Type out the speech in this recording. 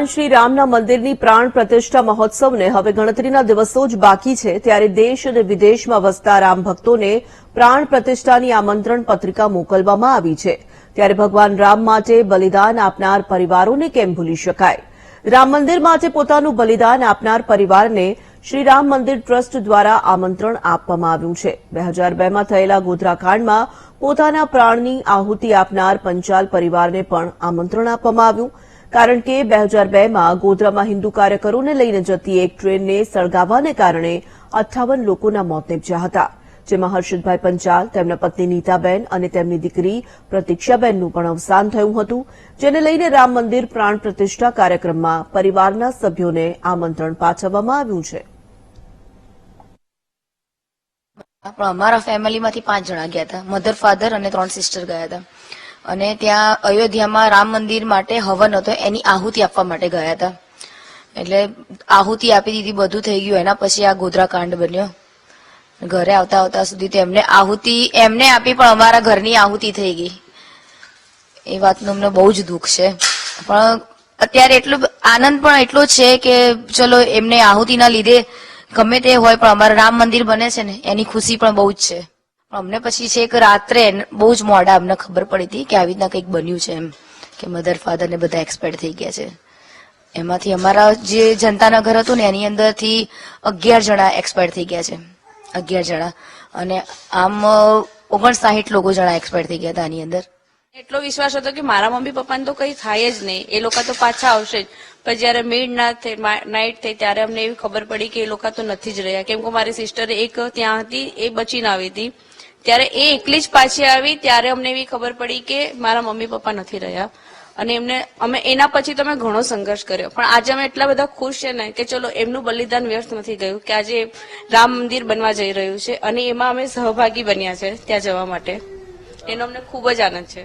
ભગવાન શ્રી રામના મંદિરની પ્રાણ પ્રતિષ્ઠા મહોત્સવને હવે ગણતરીના દિવસો જ બાકી છે ત્યારે દેશ અને વિદેશમાં વસતા રામ ભક્તોને પ્રાણ પ્રતિષ્ઠાની આમંત્રણ પત્રિકા મોકલવામાં આવી છે ત્યારે ભગવાન રામ માટે બલિદાન આપનાર પરિવારોને કેમ ભૂલી શકાય। રામ મંદિર માટે પોતાનું બલિદાન આપનાર પરિવારને શ્રી રામ મંદિર ટ્રસ્ટ દ્વારા આમંત્રણ આપવામાં આવ્યું છે। 2002માં થયેલા ગોધરાકાંડમાં પોતાના પ્રાણની આહુતિ આપનાર પંચાલ પરિવારને પણ આમંત્રણ આપવામાં આવ્યું કારણ કે 2002માં ગોધરામાં હિન્દુ કાર્યકરોને લઈને જતી એક ટ્રેનને સળગાવવાને કારણે 58 લોકોના મોત નીપજ્યા હતા જેમાં હર્ષદભાઈ પંચાલ, તેમના પત્ની નીતાબેન અને તેમની દીકરી પ્રતીક્ષાબેનનું પણ અવસાન થયું હતું જેને લઈને રામ મંદિર પ્રાણ પ્રતિષ્ઠા કાર્યક્રમમાં પરિવારના સભ્યોને આમંત્રણ પાઠવવામાં આવ્યું છે। અમારા ફેમિલીમાંથી 5 જણા ગયા હતા, મધર, ફાધર અને 3 સિસ્ટર ગયા હતા અને ત્યાં અયોધ્યામાં રામ મંદિર માટે હવન હતો, એની આહુતિ આપવા માટે ગયા હતા। એટલે આહુતિ આપી દીધી, બધું થઈ ગયું। એના પછી આ ગોધરા કાંડ બન્યો। ઘરે આવતા આવતા સુધી તેમને આહુતિ એમને આપી પણ અમારા ઘરની આહુતિ થઈ ગઈ। એ વાતનું અમને બહુ જ દુઃખ છે, પણ અત્યારે એટલો આનંદ પણ એટલો છે કે ચલો એમને આહુતિના લીધે ગમે તે હોય પણ અમારા રામ મંદિર બને છે ને એની ખુશી પણ બહુ જ છે। અમને પછી છે કે રાત્રે બહુ જ મોડા અમને ખબર પડી હતી કે આવી રીતના કંઈક બન્યું છે, એમ કે મધર, ફાધર ને બધા એક્સપાયર થઈ ગયા છે। એમાંથી અમારા જે જનતાના ઘર હતું ને એની અંદરથી 11 જણા એક્સપાયર થઈ ગયા છે, 11 જણા, અને આમ 59 લોકો જણા એક્સપાયર થઈ ગયા હતા આની અંદર। એટલો વિશ્વાસ હતો કે મારા મમ્મી પપ્પાને તો કઈ થાય જ નહીં, એ લોકો તો પાછા આવશે જ। પણ જયારે નાઇટ થઈ ત્યારે અમને એવી ખબર પડી કે એ લોકો તો નથી જ રહ્યા, કેમ કે મારી સિસ્ટર એક ત્યાં હતી, એ બચીને આવી હતી, ત્યારે એ એકલી જ પાછી આવી। ત્યારે અમને એવી ખબર પડી કે મારા મમ્મી પપ્પા નથી રહ્યા અને અમે એના પછી તો અમે ઘણો સંઘર્ષ કર્યો, પણ આજે અમે એટલા બધા ખુશ છે ને કે ચલો એમનું બલિદાન વ્યર્થ નથી ગયું કે આજે રામ મંદિર બનવા જઈ રહ્યું છે અને એમાં અમે સહભાગી બન્યા છે ત્યાં જવા માટે। એનો અમને ખૂબ જ આનંદ છે।